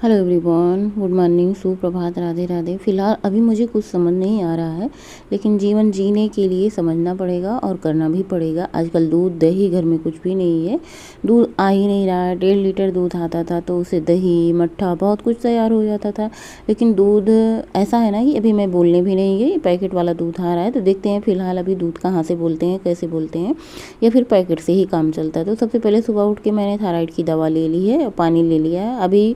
Hello everyone, good morning, सुप्रभात, राधे राधे। फ़िलहाल अभी मुझे कुछ समझ नहीं आ रहा है, लेकिन जीवन जीने के लिए समझना पड़ेगा और करना भी पड़ेगा। आजकल दूध दही घर में कुछ भी नहीं है, दूध आ ही नहीं रहा है। 1.5 लीटर दूध आता था तो उससे दही मट्ठा बहुत कुछ तैयार हो जाता था। लेकिन दूध ऐसा है ना कि अभी मैं बोलने भी नहीं गई, पैकेट वाला दूध आ रहा है तो देखते हैं फ़िलहाल अभी दूध कहाँ से बोलते हैं, कैसे बोलते हैं, या फिर पैकेट से ही काम चलता है। तो सबसे पहले सुबह उठ के मैंने थायराइड की दवा ले ली है, पानी ले लिया है। अभी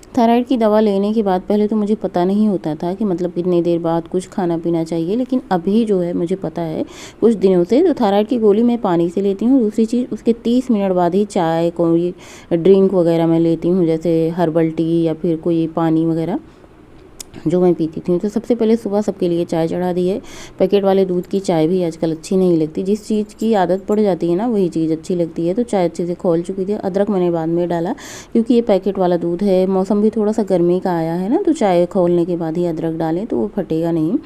थायराइड की दवा लेने के बाद पहले तो मुझे पता नहीं होता था कि मतलब कितनी देर बाद कुछ खाना पीना चाहिए, लेकिन अभी जो है मुझे पता है कुछ दिनों से। तो थायराइड की गोली मैं पानी से लेती हूँ। दूसरी चीज़, उसके 30 मिनट बाद ही चाय कोई ड्रिंक वगैरह मैं लेती हूँ, जैसे हर्बल टी या फिर कोई पानी वगैरह जो मैं पीती थी। तो सबसे पहले सुबह सबके लिए चाय चढ़ा दी है। पैकेट वाले दूध की चाय भी आजकल अच्छी नहीं लगती, जिस चीज़ की आदत पड़ जाती है ना वही चीज़ अच्छी लगती है। तो चाय अच्छे से खौल चुकी थी। अदरक मैंने बाद में डाला क्योंकि ये पैकेट वाला दूध है, मौसम भी थोड़ा सा गर्मी का आया है ना, तो चाय खौलने के बाद ही अदरक डालें तो वो फटेगा नहीं।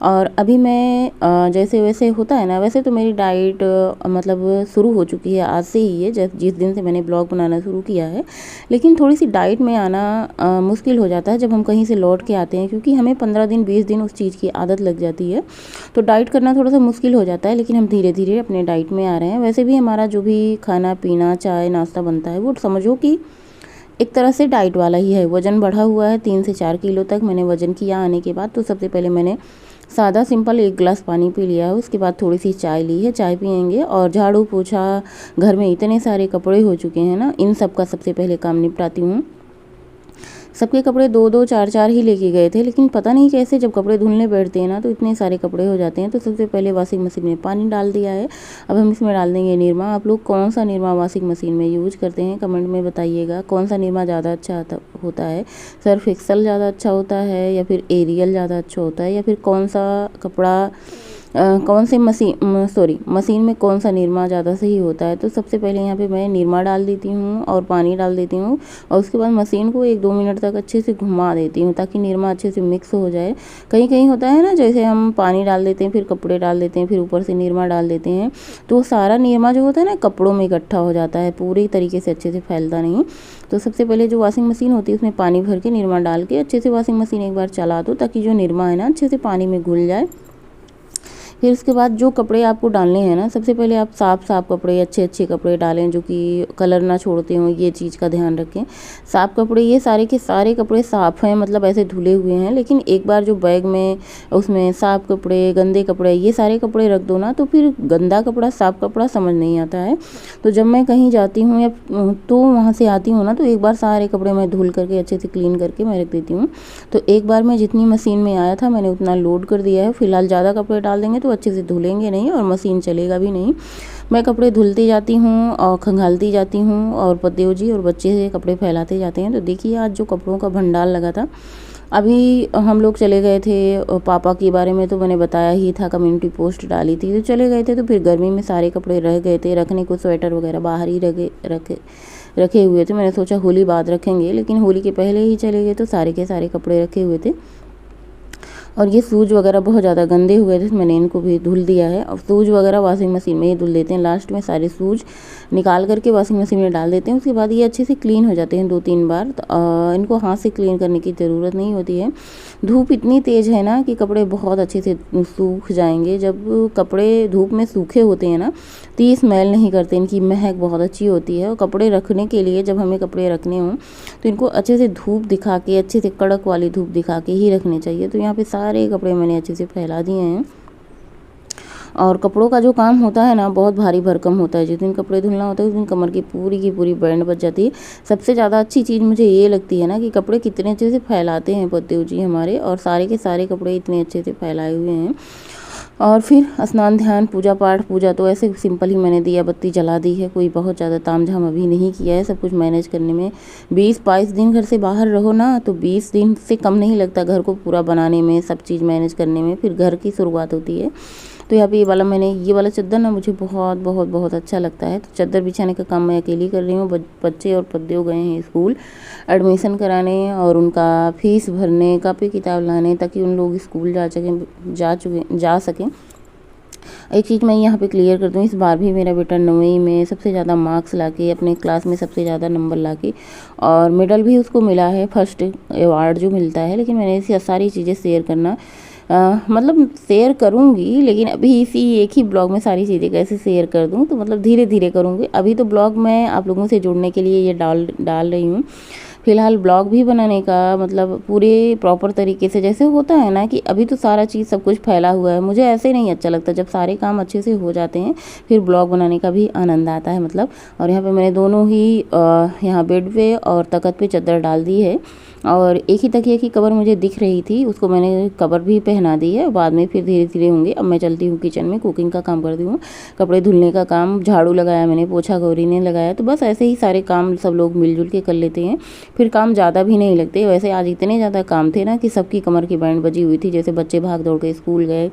और अभी मैं जैसे वैसे होता है ना, वैसे तो मेरी डाइट मतलब शुरू हो चुकी है, आज से ही है, जिस दिन से मैंने ब्लॉग बनाना शुरू किया है। लेकिन थोड़ी सी डाइट में आना मुश्किल हो जाता है जब हम कहीं से लौट के आते हैं, क्योंकि हमें 15 दिन 20 दिन उस चीज़ की आदत लग जाती है। तो डाइट करना थोड़ा सा मुश्किल हो जाता है, लेकिन हम धीरे धीरे अपने डाइट में आ रहे हैं। वैसे भी हमारा जो भी खाना पीना चाय नाश्ता बनता है वो समझो कि एक तरह से डाइट वाला ही है। वज़न बढ़ा हुआ है, 3 से 4 किलो तक मैंने वज़न किया आने के बाद। तो सबसे पहले मैंने सादा सिंपल 1 गिलास पानी पी लिया है, उसके बाद थोड़ी सी चाय ली है, चाय पियेंगे। और झाड़ू पोछा, घर में इतने सारे कपड़े हो चुके हैं ना, इन सब का सबसे पहले काम निपटाती हूँ। सबके कपड़े 2-2 4-4 ही लेके गए थे, लेकिन पता नहीं कैसे जब कपड़े धुलने बैठते हैं ना तो इतने सारे कपड़े हो जाते हैं। तो सबसे पहले वॉशिंग मशीन में पानी डाल दिया है। अब हम इसमें डाल देंगे निरमा। आप लोग कौन सा निरमा वॉशिंग मशीन में यूज करते हैं, कमेंट में बताइएगा। कौन सा निरमा ज़्यादा अच्छा होता है, सर्फ एक्सल ज़्यादा अच्छा होता है या फिर एरियल ज़्यादा अच्छा होता है, या फिर कौन सा कपड़ा कौन से मशीन में कौन सा निरमा ज़्यादा सही होता है। तो सबसे पहले यहाँ पे मैं निरमा डाल देती हूँ और पानी डाल देती हूँ, और उसके बाद मशीन को 1-2 मिनट तक अच्छे से घुमा देती हूँ ताकि निरमा अच्छे से मिक्स हो जाए। कहीं कहीं होता है ना, जैसे हम पानी डाल देते हैं, फिर कपड़े डाल देते हैं, फिर ऊपर से निरमा डाल देते हैं, तो सारा निरमा जो होता है ना कपड़ों में इकट्ठा हो जाता है, पूरी तरीके से अच्छे से फैलता नहीं। तो सबसे पहले जो वॉशिंग मशीन होती है उसमें पानी भर के निरमा डाल के अच्छे से वॉशिंग मशीन एक बार चला दो, ताकि जो निरमा है ना अच्छे से पानी में घुल जाए। फिर उसके बाद जो कपड़े आपको डालने हैं ना, सबसे पहले आप साफ़ कपड़े, अच्छे कपड़े डालें जो कि कलर ना छोड़ते हों, ये चीज़ का ध्यान रखें। साफ़ कपड़े, ये सारे के सारे कपड़े साफ़ हैं, मतलब ऐसे धुले हुए हैं, लेकिन एक बार जो बैग में उसमें साफ़ कपड़े गंदे कपड़े ये सारे कपड़े रख दो ना, तो फिर गंदा कपड़ा साफ़ कपड़ा समझ नहीं आता है। तो जब मैं कहीं जाती हूँ या तो वहाँ से आती हूँ ना, तो एक बार सारे कपड़े मैं धुल करके अच्छे से क्लीन करके मैं रख देती हूँ। तो एक बार मैं जितनी मशीन में आया था मैंने उतना लोड कर दिया है। फिलहाल ज़्यादा कपड़े डाल देंगे तो अच्छे से धुलेंगे नहीं और मशीन चलेगा भी नहीं। मैं कपड़े धुलती जाती हूँ और खंगालती जाती हूँ, और पतियो जी और बच्चे से कपड़े फैलाते जाते हैं। तो देखिए आज जो कपड़ों का भंडार लगा था। अभी हम लोग चले गए थे, पापा के बारे में तो मैंने बताया ही था, कम्युनिटी पोस्ट डाली थी, तो चले गए थे। तो फिर गर्मी में सारे कपड़े रह गए थे रखने को, स्वेटर वगैरह बाहर ही रखे हुए थे। मैंने सोचा होली बाद रखेंगे, लेकिन होली के पहले ही चले गए, तो सारे के सारे कपड़े रखे हुए थे। और ये शूज वगैरह बहुत ज़्यादा गंदे हुए थे, मैंने इनको भी धुल दिया है। और शूज वगैरह वॉशिंग मशीन में ही धुल देते हैं, लास्ट में सारे शूज निकाल करके वॉशिंग मशीन में डाल देते हैं। उसके बाद ये अच्छे से क्लीन हो जाते हैं 2-3 बार। तो इनको हाथ से क्लीन करने की ज़रूरत नहीं होती है। धूप इतनी तेज़ है ना कि कपड़े बहुत अच्छे से सूख जाएंगे। जब कपड़े धूप में सूखे होते हैं ना तो ये स्मेल नहीं करते, इनकी महक बहुत अच्छी होती है। और कपड़े रखने के लिए, जब हमें कपड़े रखने हों तो इनको अच्छे से धूप दिखा के, अच्छे से कड़क वाली धूप दिखा के ही रखने चाहिए। तो यहाँ पे सारे कपड़े मैंने अच्छे से फैला दिए हैं। और कपड़ों का जो काम होता है ना बहुत भारी भरकम होता है। जिस दिन कपड़े धुलना होता है उस दिन कमर की पूरी बैंड बज जाती है। सबसे ज़्यादा अच्छी चीज़ मुझे ये लगती है ना कि कपड़े कितने अच्छे से फैलाते हैं पतियो जी हमारे, और सारे के सारे कपड़े इतने अच्छे से फैलाए हुए हैं। और फिर स्नान ध्यान पूजा पाठ, पूजा तो ऐसे सिंपल ही मैंने दिया बत्ती जला दी है, कोई बहुत ज़्यादा तामझाम अभी नहीं किया है। सब कुछ मैनेज करने में 20-22 दिन घर से बाहर रहो ना, तो 20 दिन से कम नहीं लगता घर को पूरा बनाने में, सब चीज़ मैनेज करने में। फिर घर की शुरुआत होती है। तो यहाँ पे ये वाला चादर ना मुझे बहुत बहुत बहुत अच्छा लगता है। तो चादर बिछाने का काम मैं अकेली कर रही हूँ। बच्चे और पद्देव गए हैं स्कूल एडमिशन कराने और उनका फीस भरने, कापी किताब लाने, ताकि उन लोग स्कूल जा सकें। एक चीज़ मैं यहाँ पे क्लियर कर दूँ, इस बार भी मेरा बेटा 9वीं में सबसे ज़्यादा मार्क्स लाके, अपने क्लास में सबसे ज़्यादा नंबर लाके, और मेडल भी उसको मिला है, फर्स्ट अवार्ड जो मिलता है। लेकिन मैंने ऐसी सारी चीज़ें शेयर करना मतलब शेयर करूँगी, लेकिन अभी इसी एक ही ब्लॉग में सारी चीज़ें कैसे शेयर कर दूँ, तो मतलब धीरे धीरे करूँगी। अभी तो ब्लॉग मैं आप लोगों से जुड़ने के लिए ये डाल रही हूँ। फिलहाल ब्लॉग भी बनाने का मतलब पूरे प्रॉपर तरीके से, जैसे होता है ना कि अभी तो सारा चीज़ सब कुछ फैला हुआ है, मुझे ऐसे नहीं अच्छा लगता। जब सारे काम अच्छे से हो जाते हैं फिर ब्लॉग बनाने का भी आनंद आता है मतलब। और यहाँ पे मैंने दोनों ही यहाँ बेड पे और तख्त पे चादर डाल दी है, और एक ही तकिए की कवर मुझे दिख रही थी, उसको मैंने कवर भी पहना दी है। बाद में फिर धीरे धीरे होंगे। अब मैं चलती हूँ किचन में, कुकिंग का काम करती हूँ, कपड़े धुलने का काम, झाड़ू लगाया मैंने, पोछा गौरी ने लगाया। तो बस ऐसे ही सारे काम सब लोग मिलजुल के कर लेते हैं, फिर काम ज़्यादा भी नहीं लगते। वैसे आज इतने ज़्यादा काम थे ना कि सबकी कमर की बैंड बजी हुई थी। जैसे बच्चे भाग दौड़ के स्कूल गए,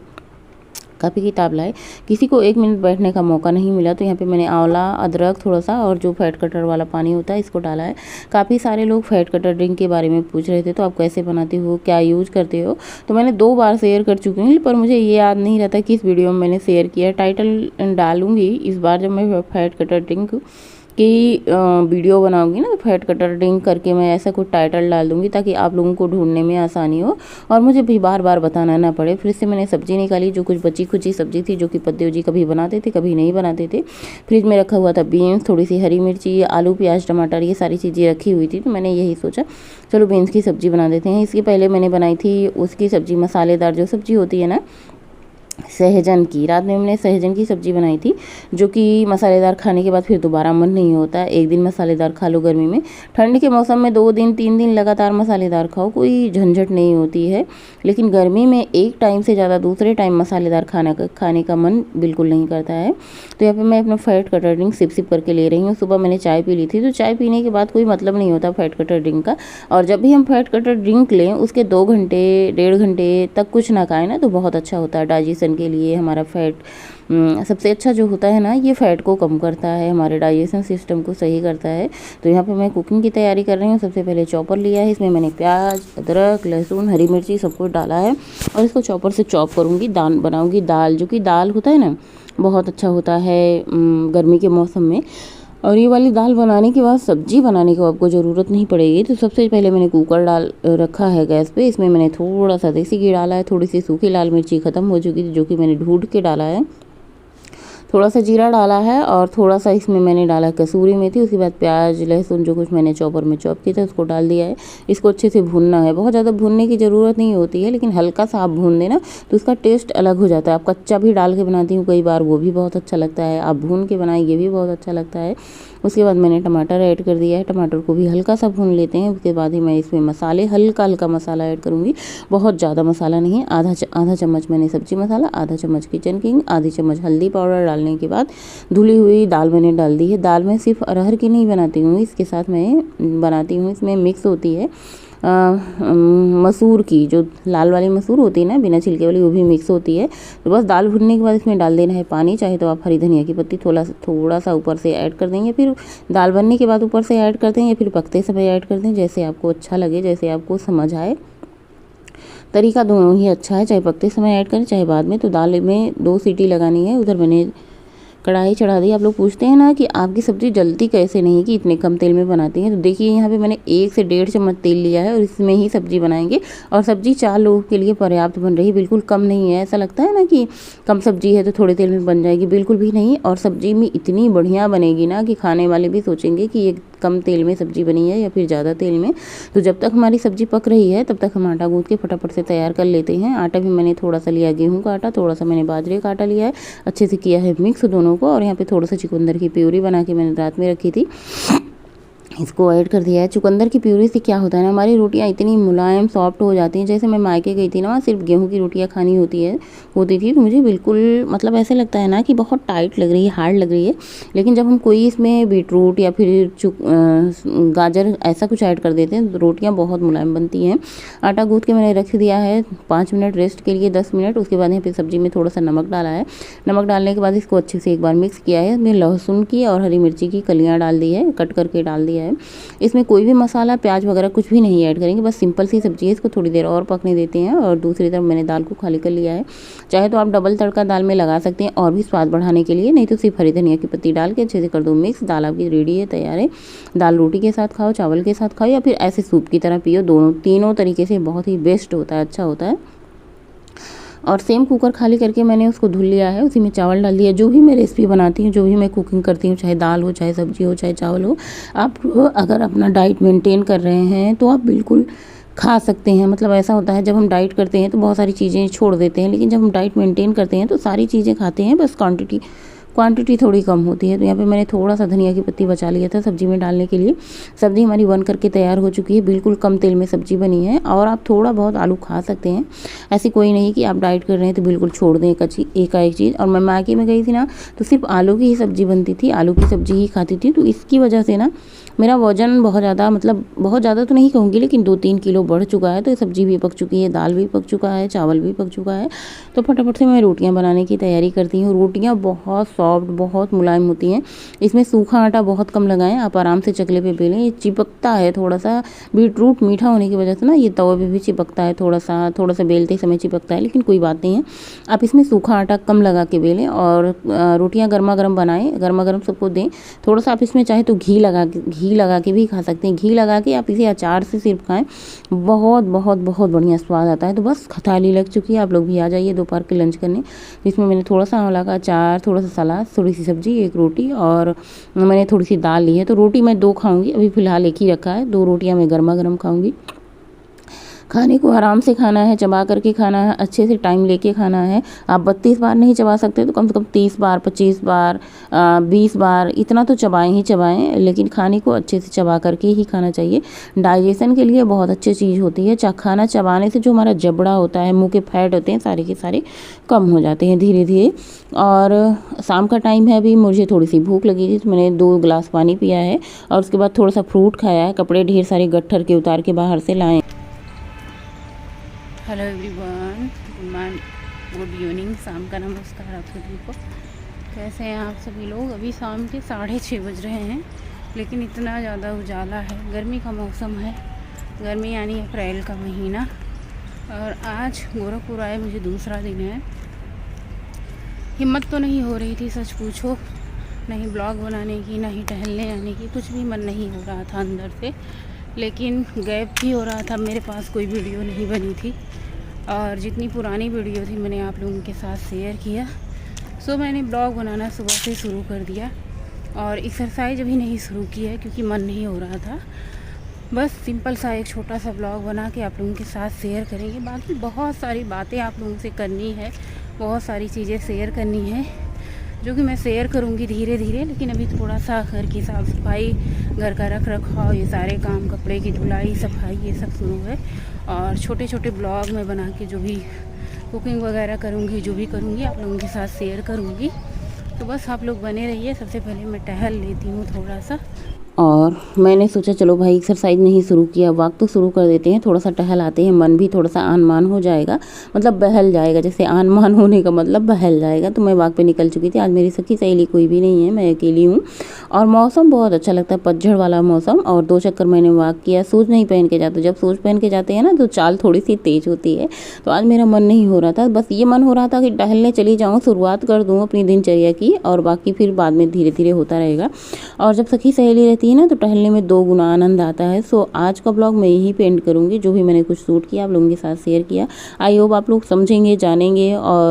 काफ़ी किताब लाए, किसी को 1 मिनट बैठने का मौका नहीं मिला। तो यहाँ पे मैंने आंवला, अदरक थोड़ा सा और जो फैट कटर वाला पानी होता है इसको डाला है। काफ़ी सारे लोग फैट कटर ड्रिंक के बारे में पूछ रहे थे, तो आप कैसे बनाते हो, क्या यूज़ करते हो। तो मैंने 2 बार शेयर कर चुकी हूँ, पर मुझे ये याद नहीं रहता किस वीडियो में मैंने शेयर किया। टाइटल डालूंगी इस बार जब मैं फैट कटर ड्रिंक की वीडियो बनाऊंगी ना, तो फैट कटर ड्रिंक करके मैं ऐसा कुछ टाइटल डाल दूंगी, ताकि आप लोगों को ढूंढने में आसानी हो और मुझे भी बार बार बताना ना पड़े। फिर से मैंने सब्जी निकाली, जो कुछ बची खुची सब्जी थी, जो कि पद्देव जी कभी बनाते थे कभी नहीं बनाते थे। फ्रिज में रखा हुआ था बीन्स, थोड़ी सी हरी मिर्ची, आलू, प्याज, टमाटर, ये सारी चीज़ें रखी हुई थी। तो मैंने यही सोचा चलो बीन्स की सब्ज़ी बना देते हैं। इसके पहले मैंने बनाई थी उसकी सब्ज़ी, मसालेदार जो सब्ज़ी होती है ना, सहजन की। रात में हमने सहजन की सब्ज़ी बनाई थी, जो कि मसालेदार खाने के बाद फिर दोबारा मन नहीं होता। एक दिन मसालेदार खा लो गर्मी में, ठंड के मौसम में 2 दिन 3 दिन लगातार मसालेदार खाओ, कोई झंझट नहीं होती है। लेकिन गर्मी में एक टाइम से ज़्यादा दूसरे टाइम मसालेदार खाने का मन बिल्कुल नहीं करता है। तो यहाँ पर मैं अपना fat cutter drink sip sip करके ले रही हूँ। सुबह मैंने चाय पी ली थी, तो चाय पीने के बाद कोई मतलब नहीं होता फैट कटर ड्रिंक का। और जब भी हम फैट कटर ड्रिंक लें उसके 2 घंटे 1.5 घंटे तक कुछ ना खाएं ना, तो बहुत अच्छा होता है डाइजेशन के लिए। हमारा फैट सबसे अच्छा जो होता है ना, ये फैट को कम करता है, हमारे डाइजेशन सिस्टम को सही करता है। तो यहाँ पे मैं कुकिंग की तैयारी कर रही हूँ। सबसे पहले चॉपर लिया है, इसमें मैंने प्याज, अदरक, लहसुन, हरी मिर्ची सब कुछ डाला है, और इसको चॉपर से चॉप करूँगी। दाल बनाऊँगी, दाल जो कि दाल होता है ना, बहुत अच्छा होता है गर्मी के मौसम में। और ये वाली दाल बनाने के बाद सब्जी बनाने की आपको ज़रूरत नहीं पड़ेगी। तो सबसे पहले मैंने कुकर डाल रखा है गैस पे, इसमें मैंने थोड़ा सा देसी घी डाला है, थोड़ी सी सूखी लाल मिर्ची ख़त्म हो चुकी थी जो कि मैंने ढूंढ के डाला है, थोड़ा सा जीरा डाला है, और थोड़ा सा इसमें मैंने डाला कसूरी मेथी। उसके बाद प्याज, लहसुन जो कुछ मैंने चॉपर में चॉप किया था उसको डाल दिया है। इसको अच्छे से भूनना है, बहुत ज़्यादा भूनने की ज़रूरत नहीं होती है, लेकिन हल्का सा आप भून देना तो उसका टेस्ट अलग हो जाता है। आप कच्चा भी डाल के बनाती हूँ कई बार, वो भी बहुत अच्छा लगता है। आप भून के बनाएं, ये भी बहुत अच्छा लगता है। उसके बाद मैंने टमाटर ऐड कर दिया है, टमाटर को भी हल्का सा भून लेते हैं। उसके बाद ही मैं इसमें मसाले, हल्का हल्का मसाला ऐड करूँगी, बहुत ज़्यादा मसाला नहीं। आधा चम्मच मैंने सब्जी मसाला, आधा चम्मच किचन किंग, आधी चम्मच हल्दी पाउडर डालने के बाद धुली हुई दाल मैंने डाल दी है। दाल मैं सिर्फ अरहर की नहीं बनाती हूँ, इसके साथ मैं बनाती हूँ, इसमें मिक्स होती है मसूर की, जो लाल वाली मसूर होती है ना बिना छिलके वाली, वो भी मिक्स होती है। तो बस दाल भुनने के बाद इसमें डाल देना है पानी। चाहे तो आप हरी धनिया की पत्ती थोड़ा सा ऊपर से ऐड कर देंगे, फिर दाल बनने के बाद ऊपर से ऐड कर दें, या फिर पकते समय ऐड कर दें, जैसे आपको अच्छा लगे, जैसे आपको समझ आए। तरीका दोनों ही अच्छा है, चाहे पकते समय ऐड करें चाहे बाद में। तो दाल में 2 सीटी लगानी है। उधर मैंने कढ़ाई चढ़ा दी। आप लोग पूछते हैं ना कि आपकी सब्ज़ी जलती कैसे नहीं, कि इतने कम तेल में बनाती हैं। तो देखिए यहाँ पे मैंने 1 से 1.5 चम्मच तेल लिया है, और इसमें ही सब्ज़ी बनाएंगे। और सब्ज़ी 4 लोगों के लिए पर्याप्त बन रही है, बिल्कुल कम नहीं है। ऐसा लगता है ना कि कम सब्ज़ी है तो थोड़े तेल में बन जाएगी, बिल्कुल भी नहीं। और सब्ज़ी में इतनी बढ़िया बनेगी ना कि खाने वाले भी सोचेंगे कि ये कम तेल में सब्ज़ी बनी है या फिर ज़्यादा तेल में। तो जब तक हमारी सब्ज़ी पक रही है तब तक हम आटा गूँथ के फटाफट से तैयार कर लेते हैं। आटा भी मैंने थोड़ा सा लिया गेहूँ का आटा, थोड़ा सा मैंने बाजरे का आटा लिया है, अच्छे से किया है मिक्स दोनों को। और यहाँ पे थोड़ा सा चुकंदर की प्यूरी बना के मैंने रात में रखी थी, इसको ऐड कर दिया है। चुकंदर की प्यूरी से क्या होता है ना, हमारी रोटियां इतनी मुलायम सॉफ्ट हो जाती हैं। जैसे मैं मायके गई थी ना, वहाँ सिर्फ गेहूं की रोटियां खानी होती थी, तो मुझे बिल्कुल मतलब ऐसे लगता है ना कि बहुत टाइट लग रही है, हार्ड लग रही है। लेकिन जब हम कोई इसमें बीटरूट या फिर गाजर ऐसा कुछ ऐड कर देते हैं तो रोटियाँ बहुत मुलायम बनती हैं। आटा गूँथ के मैंने रख दिया है 5 मिनट रेस्ट के लिए, 10 मिनट। उसके बाद यहाँ पे सब्जी में थोड़ा सा नमक डाला है। नमक डालने के बाद इसको अच्छे से एक बार मिक्स किया है। इसमें लहसुन की और हरी मिर्ची की कलियाँ डाल दी है, कट करके डाल दिया लिया है। इसमें कोई भी मसाला प्याज वगैरह कुछ भी नहीं ऐड करेंगे, बस सिंपल सी सब्जी है। इसको थोड़ी देर और पकने देते हैं और दूसरी तरफ मैंने दाल को खाली कर लिया है। चाहे तो आप डबल तड़का दाल में लगा सकते हैं और भी स्वाद बढ़ाने के लिए, नहीं तो सिर्फ हरी धनिया की पत्ती डाल के अच्छे से कर दो मिक्स। दाल आपकी रेडी है, तैयार है। दाल रोटी के साथ खाओ, चावल के साथ खाओ या फिर ऐसे सूप की तरह पियो, दोनों तीनों तरीके से बहुत ही बेस्ट होता है, अच्छा होता है। और सेम कुकर खाली करके मैंने उसको धुल लिया है, उसी में चावल डाल दिया। जो भी मैं रेसिपी बनाती हूँ, जो भी मैं कुकिंग करती हूँ, चाहे दाल हो, चाहे सब्जी हो, चाहे चावल हो, आप अगर अपना डाइट मेंटेन कर रहे हैं तो आप बिल्कुल खा सकते हैं। मतलब ऐसा होता है जब हम डाइट करते हैं तो बहुत सारी चीज़ें छोड़ देते हैं, लेकिन जब हम डाइट मेंटेन करते हैं तो सारी चीज़ें खाते हैं, बस क्वांटिटी थोड़ी कम होती है। तो यहाँ पे मैंने थोड़ा सा धनिया की पत्ती बचा लिया था सब्जी में डालने के लिए। सब्जी हमारी बन करके तैयार हो चुकी है, बिल्कुल कम तेल में सब्जी बनी है। और आप थोड़ा बहुत आलू खा सकते हैं, ऐसी कोई नहीं कि आप डाइट कर रहे हैं तो बिल्कुल छोड़ दें एक चीज़। और मैं मायके में गई थी ना, तो सिर्फ आलू की ही सब्जी बनती थी, आलू की सब्जी ही खाती थी। तो इसकी वजह से ना मेरा वजन बहुत ज़्यादा, मतलब बहुत ज़्यादा तो नहीं कहूँगी, लेकिन 2-3 किलो बढ़ चुका है। तो सब्जी भी पक चुकी है, दाल भी पक चुका है, चावल भी पक चुका है। तो फटाफट से मैं रोटियां बनाने की तैयारी करती हूँ। रोटियां बहुत सॉफ्ट, बहुत मुलायम होती हैं। इसमें सूखा आटा बहुत कम लगाएं, आप आराम से चकले पे बेलें। ये चिपकता है थोड़ा सा, बीटरूट मीठा होने की वजह से ना ये तवे पे भी चिपकता है, थोड़ा सा बेलते समय चिपकता है, लेकिन कोई बात नहीं है। आप इसमें सूखा आटा कम लगा के बेलें और रोटियाँ गर्मा गर्म बनाएं, गर्मा गर्म सबको दें। थोड़ा सा आप इसमें चाहे तो घी लगा के भी खा सकते हैं। घी लगा के आप इसे अचार से सिर्फ खाएं, बहुत बहुत बहुत बढ़िया स्वाद आता है। तो बस थाली लग चुकी है, आप लोग भी आ जाइए दोपहर के लंच करने। इसमें मैंने थोड़ा सा आंवला का अचार, थोड़ा सा सलाद, थोड़ी सी सब्जी, एक रोटी और मैंने थोड़ी सी दाल ली है। तो रोटी मैं 2 खाऊंगी, अभी फ़िलहाल एक ही रखा है। 2 रोटियां मैं गर्मा गर्म खाऊंगी। खाने को आराम से खाना है, चबा करके खाना है, अच्छे से टाइम लेके खाना है। आप 32 बार नहीं चबा सकते तो कम से कम 30 बार, 25 बार, 20 बार, इतना तो चबाएं ही चबाएं, लेकिन खाने को अच्छे से चबा करके ही खाना चाहिए। डाइजेशन के लिए बहुत अच्छी चीज़ होती है। खाना चबाने से जो हमारा जबड़ा होता है, मुँह के फैट होते हैं, सारे के सारे कम हो जाते हैं धीरे धीरे। और शाम का टाइम है, अभी मुझे थोड़ी सी भूख लगी थी तो मैंने 2 गिलास पानी पिया है और उसके बाद थोड़ा सा फ्रूट खाया है। कपड़े ढेर सारे गट्ठर के उतार के बाहर से लाए। हेलो एवरीवन, गुड इवनिंग, शाम का नमस्कार आप सभी को। कैसे हैं आप सभी लोग? अभी शाम के 6:30 बज रहे हैं, लेकिन इतना ज़्यादा उजाला है। गर्मी का मौसम है, गर्मी यानी अप्रैल का महीना। और आज गोरखपुर आए मुझे दूसरा दिन है। हिम्मत तो नहीं हो रही थी, सच पूछो, नहीं ब्लॉग बनाने की, नहीं टहलने आने की, कुछ भी मन नहीं हो रहा था अंदर से। लेकिन गैप भी हो रहा था, मेरे पास कोई वीडियो नहीं बनी थी और जितनी पुरानी वीडियो थी मैंने आप लोगों के साथ शेयर किया। सो मैंने ब्लॉग बनाना सुबह से शुरू कर दिया और एक्सरसाइज अभी नहीं शुरू की है क्योंकि मन नहीं हो रहा था। बस सिंपल सा एक छोटा सा ब्लॉग बना के आप लोगों के साथ शेयर करेंगे। बाकी बहुत सारी बातें आप लोगों से करनी है, बहुत सारी चीज़ें शेयर करनी है जो कि मैं शेयर करूँगी धीरे धीरे। लेकिन अभी थोड़ा सा घर की साफ़ सफाई, घर का रख रखाव, ये सारे काम, कपड़े की धुलाई, सफाई, ये सब शुरू है। और छोटे छोटे ब्लॉग मैं बना के जो भी कुकिंग वगैरह करूँगी, जो भी करूँगी आप लोगों के साथ शेयर करूँगी। तो बस आप लोग बने रहिए। सबसे पहले मैं टहल लेती हूँ थोड़ा सा, और मैंने सोचा चलो भाई एक्सरसाइज नहीं शुरू किया, वॉक तो शुरू कर देते हैं। थोड़ा सा टहल आते हैं, मन भी थोड़ा सा आन मान हो जाएगा, मतलब बहल जाएगा। जैसे आन मान होने का मतलब बहल जाएगा। तो मैं वॉक पे निकल चुकी थी। आज मेरी सखी सहेली कोई भी नहीं है, मैं अकेली हूँ और मौसम बहुत अच्छा लगता है, पतझड़ वाला मौसम। और 2 चक्कर मैंने वॉक किया। शूज़ नहीं पहन के जाते, जब शूज़ पहन के जाते हैं ना तो चाल थोड़ी सी तेज़ होती है। तो आज मेरा मन नहीं हो रहा था, बस ये मन हो रहा था कि टहलने चली जाऊँ, शुरुआत कर दूँ अपनी दिनचर्या की, और बाकी फिर बाद में धीरे धीरे होता रहेगा। और जब सखी सहेली रहती है ना तो टहलने में 2 गुना आनंद आता है। सो आज का ब्लॉग मैं यही पेंट करूँगी, जो भी मैंने कुछ शूट किया आप लोगों के साथ शेयर किया। आई होप आप लोग समझेंगे, जानेंगे और